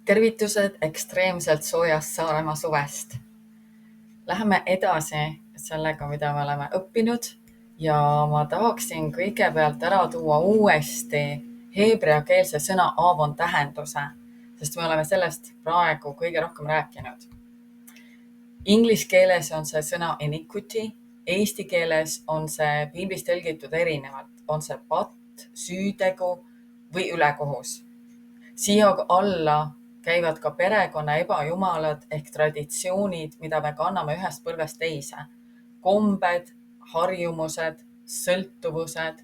Tervitused ekstreemselt soojast Saaremaa suvest. Läheme edasi sellega, mida me oleme õppinud ja ma tahaksin kõigepealt ära tuua uuesti heebreakeelse sõna avon tähenduse, sest me oleme sellest praegu kõige rohkem rääkinud. Inglise keeles on see sõna iniquity, eesti keeles on see piiblis tõlgitud erinevalt, on see patt, süütegu või ülekohus. Siia alla käivad ka perekonna ebajumalad ehk traditsioonid, mida me kanname ühest põlvest teise. Kombed, harjumused, sõltuvused,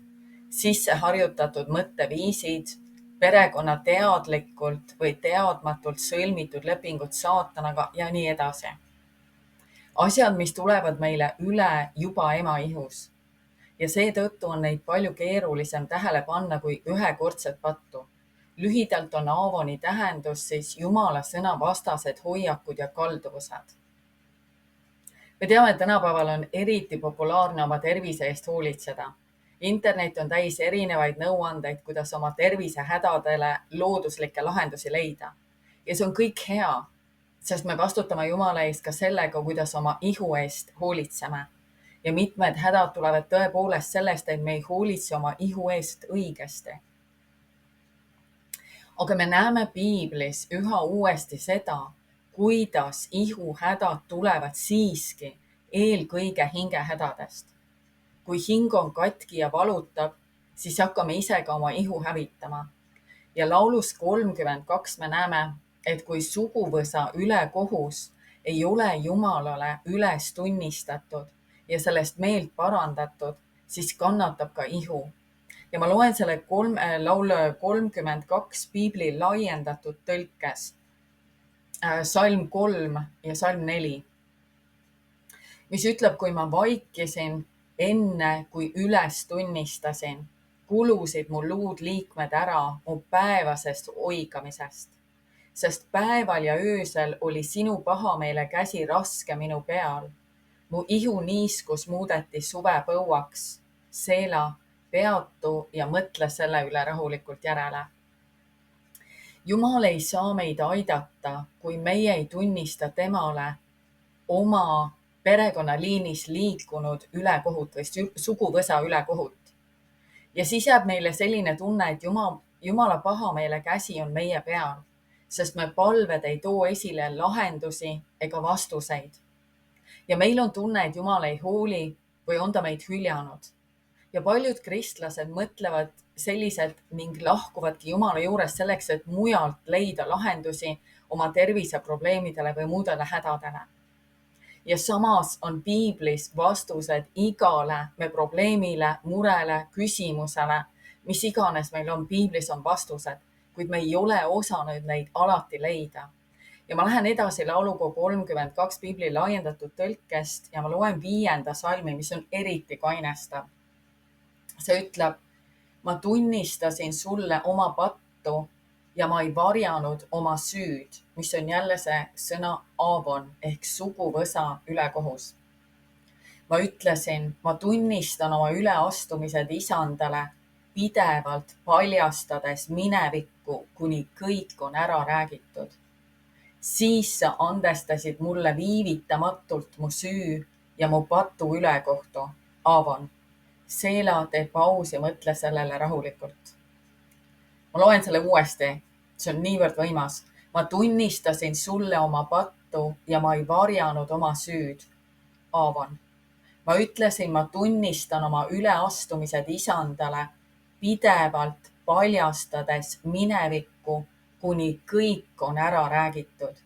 sisseharjutatud mõtteviisid, perekonna teadlikult või teadmatult sõlmitud lepingud saatanaga ja nii edasi. Asjad, mis tulevad meile üle juba ema ihus. Ja seetõttu on neid palju keerulisem tähele panna kui ühekordset pattu. Lühidalt on aavoni tähendus siis Jumala sõna vastased hoiakud ja kalduvused. Me teame, et tänapäeval on eriti populaarne oma tervise eest hoolitseda. Internet on täis erinevaid nõuandeid, kuidas oma tervise hädadele looduslikke lahendusi leida. Ja see on kõik hea, sest me vastutame Jumala eest ka sellega, kuidas oma ihu eest hoolitseme. Ja mitmed hädad tulevad tõepoolest sellest, et me ei hoolitse oma ihu eest õigesti. Aga me näeme piiblis üha uuesti seda, kuidas ihuhädad tulevad siiski eelkõige hingehädadest. Kui hing on katki ja valutab, siis hakkame ise ka oma ihu hävitama. Ja laulus 32 me näeme, et kui suguvõsa ülekohus ei ole Jumalale üles tunnistatud ja sellest meelt parandatud, siis kannatab ka ihu. Ja ma loen selle laul 32 piibli laiendatud tõlkes, salm 3 ja salm 4, mis ütleb, kui ma vaikisin enne, kui üles tunnistasin, kulusid mu luud liikmed ära mu päevasest oigamisest. Sest päeval ja öösel oli sinu pahameele käsi raske minu peal. Mu ihu niiskus muudeti suvepõuaks. Seela, peatu ja mõtle selle üle rahulikult järele. Jumal ei saa meid aidata, kui meie ei tunnista temale oma perekonnaliinis liikunud ülekohut või suguvõsa ülekohut. Ja siis jääb meile selline tunne, et Jumala pahameele käsi on meie peal, sest me palved ei too esile lahendusi ega vastuseid. Ja meil on tunne, et Jumal ei hooli või on ta meid hüljanud. Ja paljud kristlased mõtlevad selliselt ning lahkuvadki Jumala juures selleks, et mujalt leida lahendusi oma terviseprobleemidele või muudele hädadele. Ja samas on piiblis vastused igale me probleemile, murele, küsimusele, mis iganes meil on, piiblis on vastused, kuid me ei ole osanud neid alati leida. Ja ma lähen edasi laulukogu 32 piibli laiendatud tõlkest ja ma loen 5. salmi, mis on eriti kainestav. See ütleb, ma tunnistasin sulle oma pattu ja ma ei varjanud oma süüd, mis on jälle see sõna avon ehk suguvõsa ülekohus. Ma ütlesin, ma tunnistan oma üleastumised isandale, pidevalt paljastades minevikku, kuni kõik on ära räägitud. Siis sa andestasid mulle viivitamatult mu süü ja mu patu ülekohtu, avon. Seela, tee paus ja mõtle sellele rahulikult. Ma loen selle uuesti, see on niivõrd võimas. Ma tunnistasin sulle oma pattu ja ma ei varjanud oma süüd, avon. Ma ütlesin, ma tunnistan oma üleastumised isandale, pidevalt paljastades minevikku, kuni kõik on ära räägitud.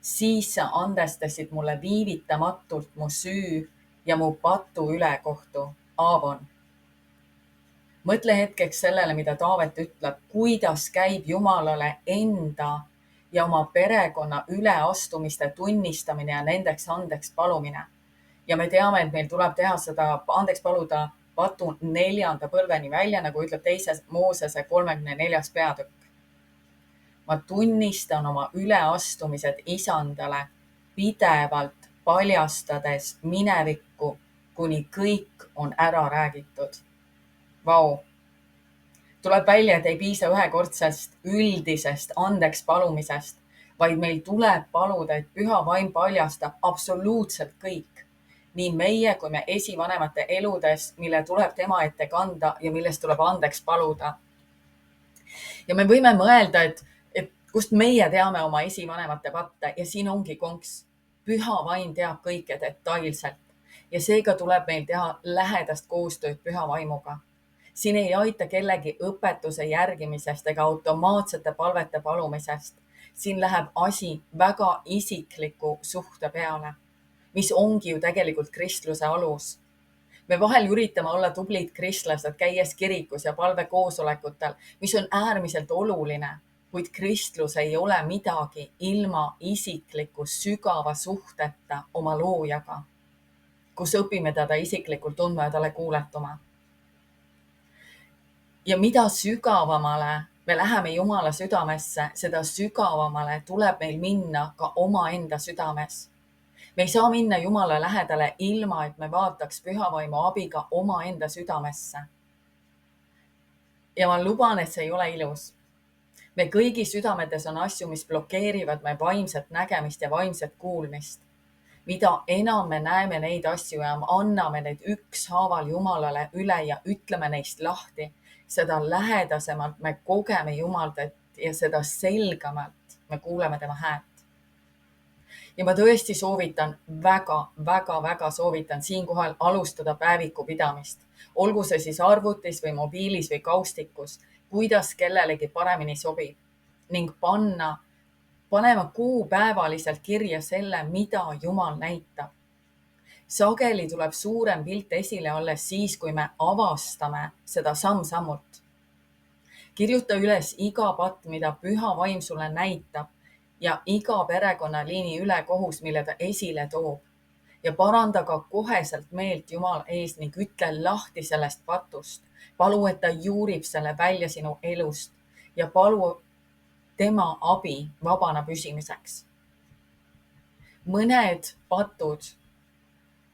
Siis sa andestasid mulle viivitamatult mu süü ja mu patu ülekohtu, avon. Mõtle hetkeks sellele, mida Taavet ütleb, kuidas käib Jumalale enda ja oma perekonna üleastumiste tunnistamine ja nendeks andeks palumine. Ja me teame, et meil tuleb teha seda andeks paluda patu 4. põlveni välja, nagu ütleb 2. Moosese 34. peatükk. Ma tunnistan oma üleastumised isandale, pidevalt paljastades minevikku, kuni kõik on ära räägitud. Vau. Tuleb välja, et ei piisa ühekordsest üldisest andeks palumisest, vaid meil tuleb paluda, et püha vaim paljastab absoluutselt kõik. Nii meie kui me esivanemate eludes, mille tuleb tema ette kanda ja millest tuleb andeks paluda. Ja me võime mõelda, et kust meie teame oma esivanemate patte ja siin ongi konks. Püha vaim teab kõike detailselt ja seega tuleb meil teha lähedast koostööd püha vaimuga. Siin ei aita kellegi õpetuse järgimisest ega automaatsete palvete palumisest. Siin läheb asi väga isikliku suhte peale, mis ongi ju tegelikult kristluse alus. Me vahel üritame olla tublid kristlased, käies kirikus ja palvekoosolekutel, mis on äärmiselt oluline, kuid kristlus ei ole midagi ilma isikliku sügava suhteta oma loojaga, kus õpime teda isiklikult tundma ja talle kuuletuma. Ja mida sügavamale me läheme Jumala südamesse, seda sügavamale tuleb meil minna ka omaenda südames. Me ei saa minna Jumala lähedale ilma, et me vaataks pühavaimu abiga omaenda südamesse. Ja ma luban, et see ei ole ilus. Me kõigi südametes on asju, mis blokeerivad me vaimset nägemist ja vaimset kuulmist. Mida enam me näeme neid asju ja anname neid ükshaaval Jumalale üle ja ütleme neist lahti, seda lähedasemalt me kogeme Jumaldat ja seda selgemalt me kuuleme tema häält. Ja ma tõesti soovitan, väga soovitan siinkohal alustada päeviku pidamist. Olgu see siis arvutis või mobiilis või kaustikus, kuidas kellelegi paremini sobib. Ning panema kuupäevaliselt kirja selle, mida Jumal näitab. Sageli tuleb suurem pilt esile alles siis, kui me avastame seda samm-sammult. Kirjuta üles iga patt, mida püha vaim sulle näitab ja iga perekonnaliini ülekohus, mille ta esile toob. Ja paranda ka koheselt meelt Jumala ees ning ütle lahti sellest patust. Palu, et ta juurib selle välja sinu elust ja palu tema abi vabana püsimiseks. Mõned patud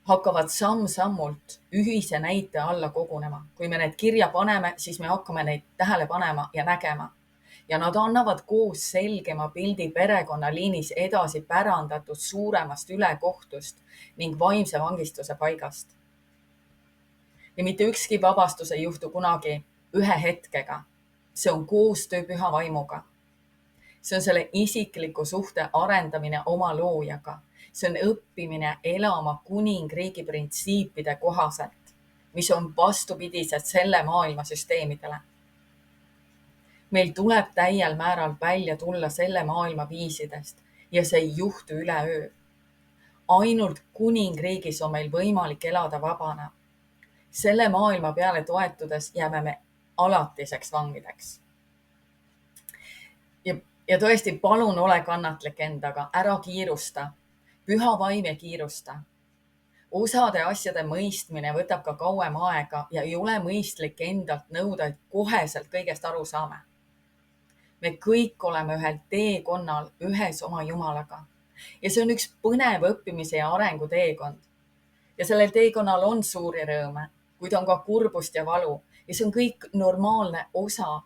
hakkavad samm-sammult ühise näite alla kogunema. Kui me need kirja paneme, siis me hakkame neid tähele panema ja nägema. Ja nad annavad koos selgema pildi perekonnaliinis edasi pärandatud suuremast ülekohtust ning vaimse vangistuse paigast. Ja mitte ükski vabastus ei juhtu kunagi ühe hetkega. See on koostöö püha vaimuga. See on selle isikliku suhte arendamine oma loojaga. See on õppimine elama kuningriigi printsiipide kohaselt, mis on vastupidised selle maailma süsteemidele. Meil tuleb täiel määral välja tulla selle maailma viisidest ja see ei juhtu üleöö. Ainult kuningriigis on meil võimalik elada vabana. Selle maailma peale toetudes jääme me alatiseks vangideks. Ja tõesti, palun ole kannatlik endaga, ära kiirusta. Püha vaim ei kiirusta. Osade asjade mõistmine võtab ka kauem aega ja ei ole mõistlik endalt nõuda, et koheselt kõigest aru saame. Me kõik oleme ühel teekonnal ühes oma Jumalaga. Ja see on üks põnev õppimise ja arengu teekond. Ja sellel teekonnal on suuri rõõme, kuid on ka kurbust ja valu. Ja see on kõik normaalne osa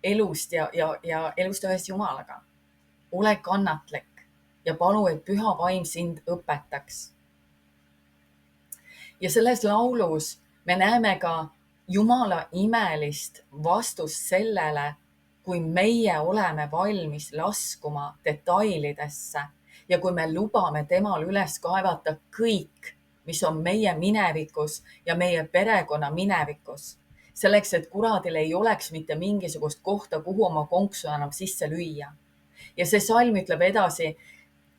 elust ja elust ühes Jumalaga. Ole kannatlik ja palu, et püha vaim sind õpetaks. Ja selles laulus me näeme ka Jumala imelist vastust sellele, kui meie oleme valmis laskuma detailidesse ja kui me lubame temal üles kaevata kõik, mis on meie minevikus ja meie perekonna minevikus. Selleks, et kuradil ei oleks mitte mingisugust kohta, kuhu oma konksu enam sisse lüüa. Ja see salm ütleb edasi,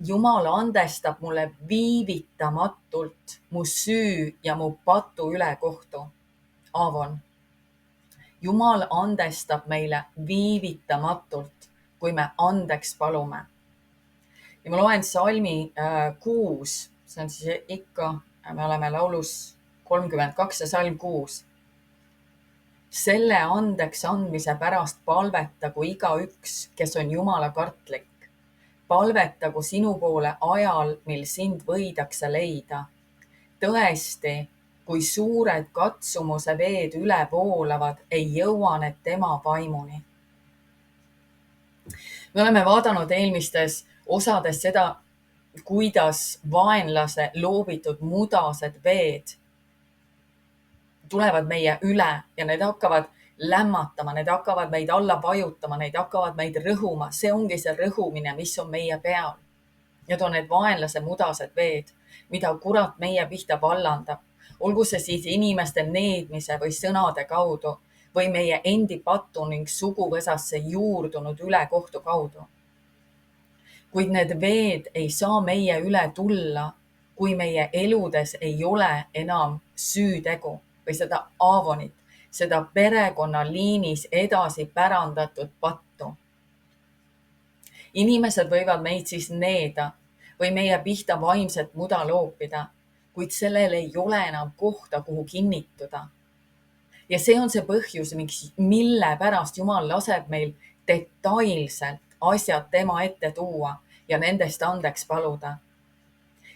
Jumal andestab mulle viivitamatult mu süü ja mu patu ülekohtu. Aavon. Jumal andestab meile viivitamatult, kui me andeks palume. Ja ma loen salmi 6, see on siis ikka, me oleme laulus 32 ja salm 6. Selle andeks andmise pärast palvetagu igaüks, kes on Jumala kartlik. Palvetagu sinu poole ajal, mil sind võidakse leida. Tõesti, kui suured katsumuse veed üle voolavad, ei jõua need tema vaimuni. Me oleme vaadanud eelmistes osades seda, kuidas vaenlase loobitud mudased veed tulevad meie üle ja need hakkavad lämmatama, need hakkavad meid alla vajutama, neid hakkavad meid rõhuma. See ongi see rõhumine, mis on meie peal. Need on need vaenlase mudased veed, mida kurat meie pihta vallandab. Olgu see siis inimeste needmise või sõnade kaudu või meie endi patu ning suguvõsasse juurdunud ülekohtu kaudu. Kuid need veed ei saa meie üle tulla, kui meie eludes ei ole enam süütegu või seda aavonit, seda perekonnaliinis edasi pärandatud pattu. Inimesed võivad meid siis needa või meie pihta vaimset muda loopida, kuid sellel ei ole enam kohta, kuhu kinnituda. Ja see on see põhjus, mille pärast Jumal laseb meil detailselt asjad tema ette tuua ja nendest andeks paluda.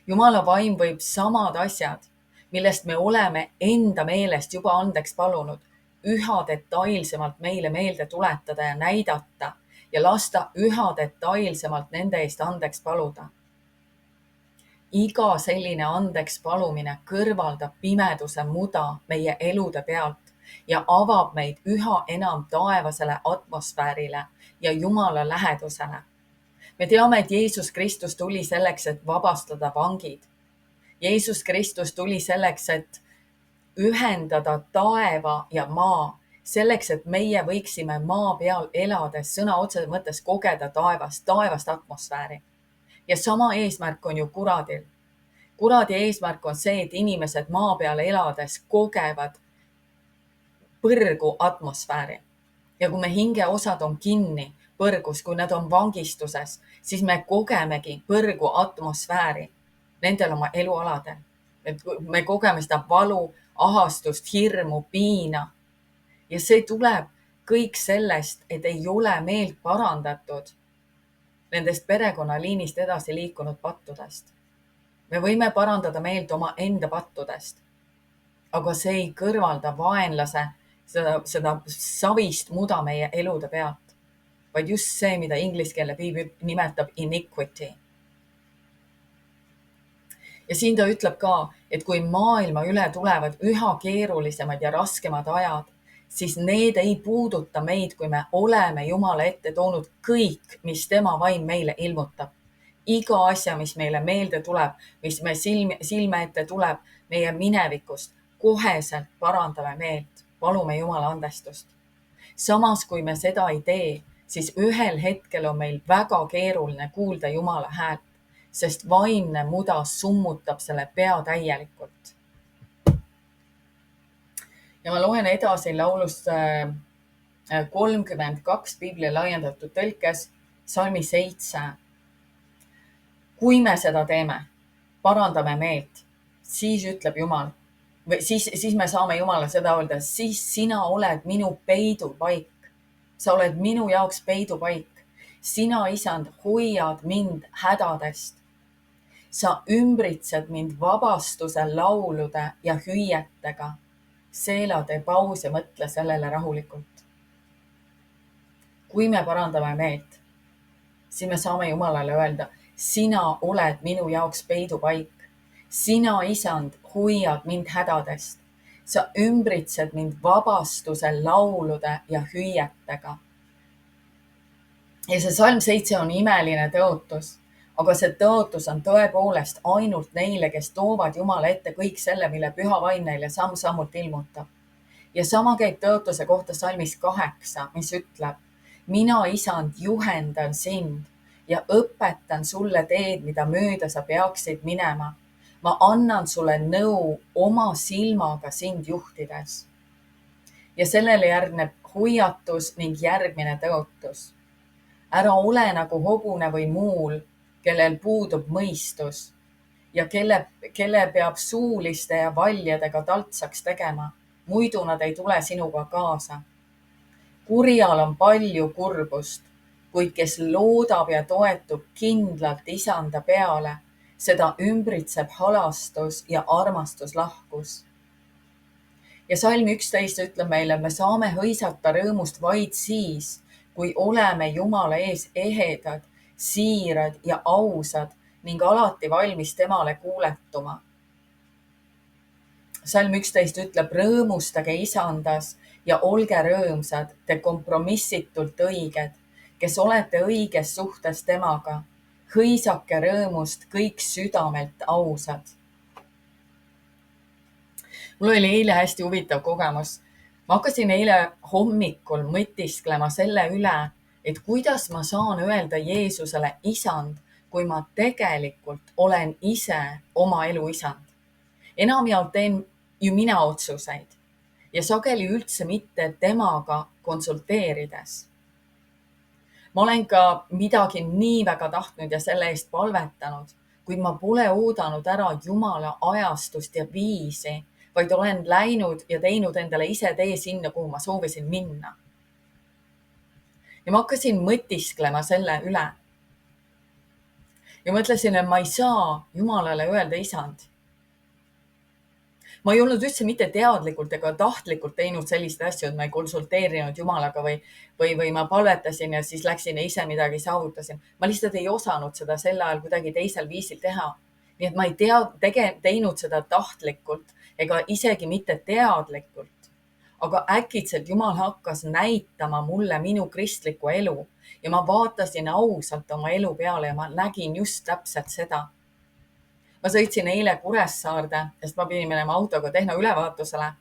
Jumala vaim võib samad asjad, millest me oleme enda meelest juba andeks palunud, üha detailsemalt meile meelde tuletada ja näidata ja lasta üha detailsemalt nende eest andeks paluda. Iga selline andeks palumine kõrvaldab pimeduse muda meie elude pealt ja avab meid üha enam taevasele atmosfäärile ja Jumala lähedusele. Me teame, et Jeesus Kristus tuli selleks, et vabastada vangid. Jeesus Kristus tuli selleks, et ühendada taeva ja maa, selleks, et meie võiksime maa peal elades sõna otseses mõttes kogeda taevast atmosfääri. Ja sama eesmärk on ju kuradil. Kuradi eesmärk on see, et inimesed maa peal elades kogevad põrgu atmosfääri. Ja kui me hingeosad on kinni põrgus, kui nad on vangistuses, siis me kogemegi põrgu atmosfääri nendel oma elualadel. Me kogeme seda valu, ahastust, hirmu, piina. Ja see tuleb kõik sellest, et ei ole meelt parandatud nendest perekonnaliinist edasi liikunud pattudest. Me võime parandada meelt oma enda pattudest, aga see ei kõrvalda vaenlase seda savist muda meie elude pealt, vaid just see, mida inglise keele piibel nimetab iniquity. Ja siin ta ütleb ka, et kui maailma üle tulevad üha keerulisemad ja raskemad ajad, siis need ei puuduta meid, kui me oleme Jumala ette toonud kõik, mis tema vaim meile ilmutab. Iga asja, mis meile meelde tuleb, mis me silme ette tuleb meie minevikust, koheselt parandame meelt, palume Jumala andestust. Samas, kui me seda ei tee, siis ühel hetkel on meil väga keeruline kuulda Jumala häält, sest vaimne muda summutab selle pea täielikult. Ja ma loen edasi laulust 32 Piibli laiendatud tõlkes, salmi 7. Kui me seda teeme, parandame meelt, siis ütleb Jumal, või siis me saame Jumala seda öelda, siis sina oled minu peidupaik. Sa oled minu jaoks peidupaik. Sina, Isand, hoiad mind hädadest. Sa ümbritsed mind vabastuse laulude ja hüüetega. Seela, tee paus ja mõtle sellele rahulikult. Kui me parandame meelt, siis me saame Jumalale öelda, sina oled minu jaoks peidupaik. Sina, Isand, hoiad mind hädadest. Sa ümbritsed mind vabastuse laulude ja hüüetega. Ja see salm 7 on imeline tõotus, aga see tõotus on tõepoolest ainult neile, kes toovad Jumala ette kõik selle, mille püha vaim neile samm-sammult ilmutab. Ja sama käib tõotuse kohta salmis 8, mis ütleb, mina, Isand, juhendan sind ja õpetan sulle teed, mida mööda sa peaksid minema. Ma annan sulle nõu oma silmaga sind juhtides. Ja sellele järgneb hoiatus ning järgmine tõotus. Ära ole nagu hobune või muul, kellel puudub mõistus ja kelle peab suuliste ja valjadega taltsaks tegema. Muidu nad ei tule sinuga kaasa. Kurjal on palju kurbust, kuid kes loodab ja toetub kindlalt Isanda peale, seda ümbritseb halastus ja armastuslahkus. Ja salm 11 ütleb meile, me saame hõisata rõõmust vaid siis, kui oleme Jumala ees ehedad, siirad ja ausad ning alati valmis temale kuuletuma. Salm 11 ütleb, rõõmustage isandas ja olge rõõmsad, te kompromissitult õiged, kes olete õiges suhtes temaga. Hõisake rõõmust kõik südamelt ausad. Mul oli eile hästi huvitav kogemus. Ma hakkasin eile hommikul mõtisklema selle üle, et kuidas ma saan öelda Jeesusele isand, kui ma tegelikult olen ise oma elu isand. Enamjaolt teen ju mina otsuseid ja sageli üldse mitte temaga konsulteerides. Ma olen ka midagi nii väga tahtnud ja selle eest palvetanud, kuid ma pole oodanud ära Jumala ajastust ja viisi, vaid olen läinud ja teinud endale ise tee sinna, kuhu ma soovisin minna. Ja ma hakkasin mõtisklema selle üle. Ja mõtlesin, et ma ei saa Jumalale öelda isand. Ma ei olnud üldse mitte teadlikult ega tahtlikult teinud selliseid asju, et ma ei konsulteerinud Jumalaga või ma palvetasin ja siis läksin ja ise midagi saavutasin. Ma lihtsalt ei osanud seda sel ajal kuidagi teisel viisil teha. Nii et ma ei teinud seda tahtlikult ega isegi mitte teadlikult. Aga äkitselt Jumal hakkas näitama mulle minu kristlikku elu ja ma vaatasin ausalt oma elu peale ja ma nägin just täpselt seda. Ma sõitsin eile Kuressaarde, sest ma pidin minema autoga tehnoülevaatusele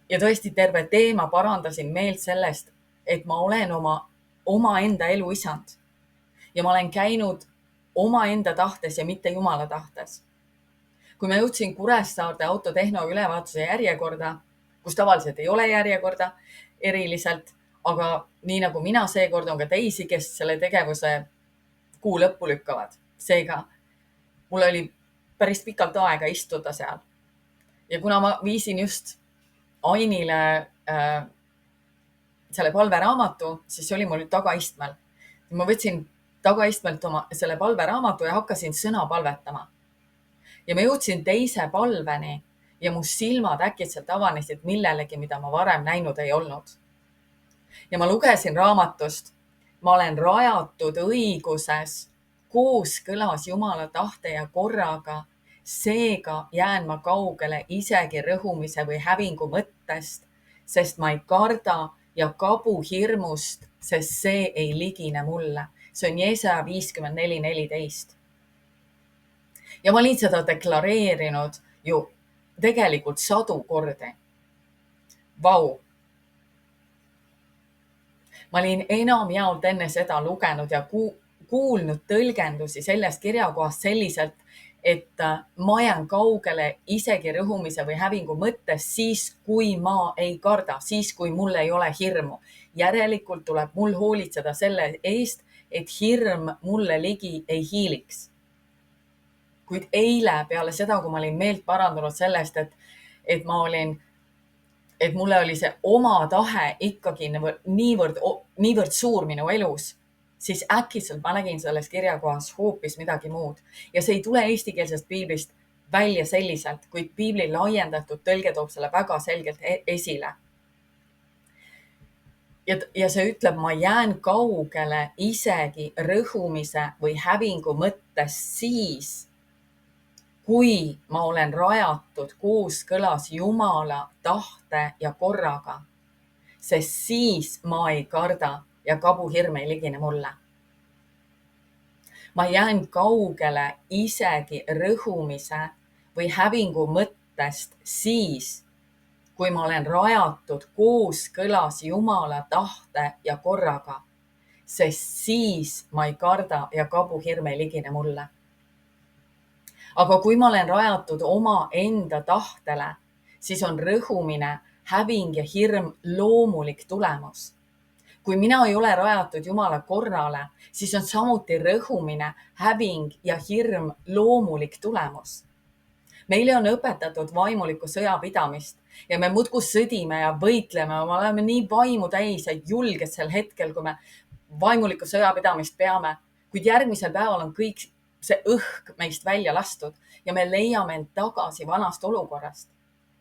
ja tõesti terve tee ma parandasin meelt sellest, et ma olen oma enda elu isand ja ma olen käinud oma enda tahtes ja mitte Jumala tahtes. Kui ma jõudsin Kuressaarde auto tehnoülevaatuse järjekorda, kus tavaliselt ei ole järjekorda eriliselt, aga nii nagu mina, seekord on ka teisi, kes selle tegevuse kuu lõppu lükkavad. Seega mul oli päris pikalt aega istuda seal. Ja kuna ma viisin just Ainile selle palveraamatu, siis see oli mul tagaistmel. Ma võtsin tagaistmelt selle palveraamatu ja hakkasin sõna palvetama. Ja ma jõudsin teise palveni ja mu silmad äkitselt avanesid millelegi, mida ma varem näinud ei olnud. Ja ma lugesin raamatust, ma olen rajatud õiguses, kooskõlas Jumala tahte ja korraga, seega jään ma kaugele isegi rõhumise või hävingu mõttest, sest ma ei karda ja kabu hirmust, sest see ei ligine mulle. See on Jeesaja 54:14. Ja ma olin seda deklareerinud ju tegelikult 100 kordi. Vau! Ma olin enamjaolt enne seda lugenud ja kuulnud tõlgendusi sellest kirjakohast selliselt, et ma jään kaugele isegi rõhumise või hävingu mõttes siis, kui ma ei karda, siis, kui mul ei ole hirmu. Järelikult tuleb mul hoolitseda selle eest, et hirm mulle ligi ei hiiliks. Kuid eile peale seda, kui ma olin meelt parandanud sellest, et mulle oli see oma tahe ikkagi niivõrd suur minu elus, siis äkitselt ma nägin selles kirjakohas hoopis midagi muud. Ja see ei tule eestikeelsest piiblist välja selliselt, kuid piibli laiendatud tõlge toob selle väga selgelt esile. Ja see ütleb, ma jään kaugele isegi rõhumise või hävingu mõttes siis, kui ma olen rajatud kooskõlas Jumala tahte ja korraga, sest siis ma ei karda ja kabu hirm ei ligine mulle. Ma jään kaugele isegi rõhumise või hävingu mõttest siis, kui ma olen rajatud kooskõlas Jumala tahte ja korraga, sest siis ma ei karda ja kabu hirm ei ligine mulle. Aga kui ma olen rajatud oma enda tahtele, siis on rõhumine, häving ja hirm loomulik tulemus. Kui mina ei ole rajatud Jumala korrale, siis on samuti rõhumine, häving ja hirm loomulik tulemus. Meile on õpetatud vaimulikku sõjapidamist ja me muudkui sõdime ja võitleme, me oleme nii vaimu täis ja julged sel hetkel, kui me vaimulikku sõjapidamist peame, kuid järgmisel päeval on kõik see õhk meist välja lastud ja me leiame end tagasi vanast olukorrast.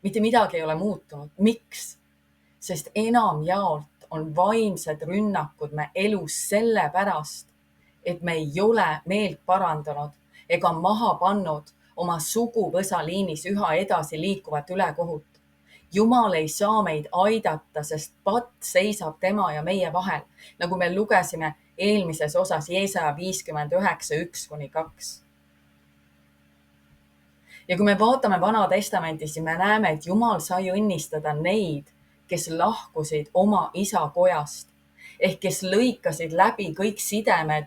Mitte midagi ei ole muutunud. Miks? Sest enamjaolt on vaimsed rünnakud me elus sellepärast, et me ei ole meelt parandanud ega maha pannud oma suguvõsaliinis üha edasi liikuvat ülekohut. Jumal ei saa meid aidata, sest patt seisab tema ja meie vahel, nagu me lugesime eelmises osas Jeesaja 59:1-2. Ja kui me vaatame Vana Testamenti, siis me näeme, et Jumal sai õnnistada neid, kes lahkusid oma isa kojast ehk kes lõikasid läbi kõik sidemed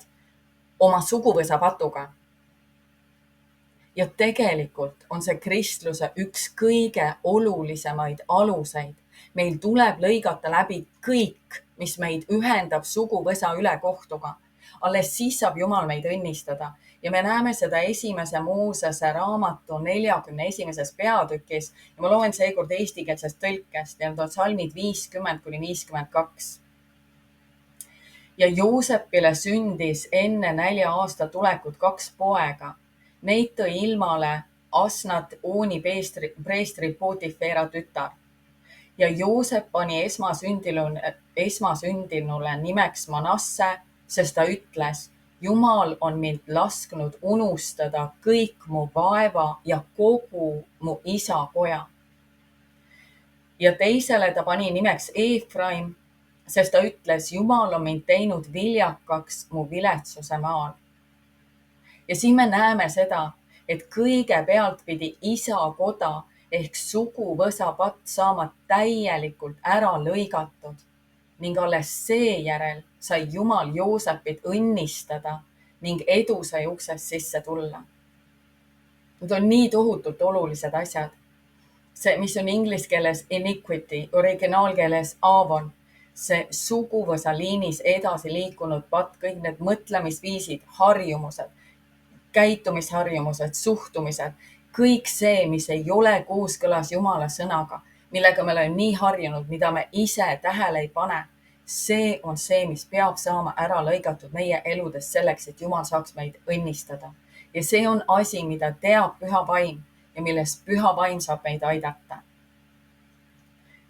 oma suguvõsa patuga. Ja tegelikult on see kristluse üks kõige olulisemaid aluseid. Meil tuleb lõigata läbi kõik, mis meid ühendab suguvõsa ülekohtuga. Alles siis saab Jumal meid õnnistada. Ja me näeme seda esimese Moosese raamatu 41. peatükis ja ma loen seekord eestikeelsest tõlkest ja need on salmid 50-52. Ja Joosepile sündis enne 4 aasta tulekut 2 poega. Neid tõi ilmale Asnat Ooni preestri Potifera tütar. Ja Joosep pani esmasündinule nimeks Manasse, sest ta ütles, Jumal on mind lasknud unustada kõik mu vaeva ja kogu mu isa koja. Ja teisele ta pani nimeks Eefraim, sest ta ütles, Jumal on mind teinud viljakaks mu viletsuse maal. Ja siin me näeme seda, et kõigepealt pidi isa koda ehk suguvõsa patt saama täielikult ära lõigatud ning alles seejärel sai Jumal Joosepit õnnistada ning edu sai uksest sisse tulla. Need on nii tohutult olulised asjad. See, mis on inglise keeles iniquity, originaalkeeles avon, see suguvõsa liinis edasi liikunud patt, kõik need mõtlemisviisid, harjumused, käitumisharjumused, suhtumised, kõik see, mis ei ole kooskõlas Jumala sõnaga, millega me oleme nii harjunud, mida me ise tähele ei pane. See on see, mis peab saama ära lõigatud meie eludes selleks, et Jumal saaks meid õnnistada. Ja see on asi, mida teab Püha Vaim ja millest Püha Vaim saab meid aidata.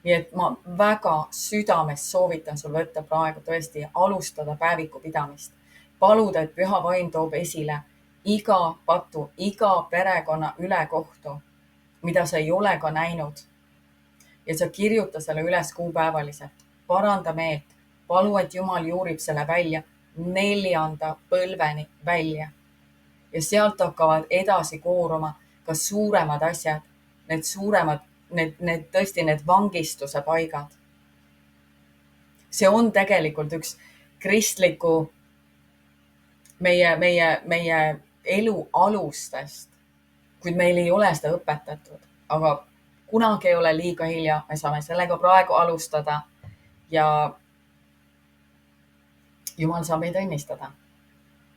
Nii et ma väga südames soovitan sul võtta praegu tõesti alustada päeviku pidamist. Paluda, et Püha Vaim toob esile iga patu, iga perekonna ülekohtu, mida sa ei ole ka näinud. Ja sa kirjuta selle üles kuupäevaliselt. Paranda meelt. Palu, et Jumal juurib selle välja 4. põlveni välja. Ja sealt hakkavad edasi kooruma ka suuremad asjad, need suuremad, need tõesti need vangistuse paigad. See on tegelikult üks kristliku meie elu alustest, kuid meil ei ole seda õpetatud, aga kunagi ei ole liiga hilja, me saame sellega praegu alustada ja Jumal saab meid õnnistada.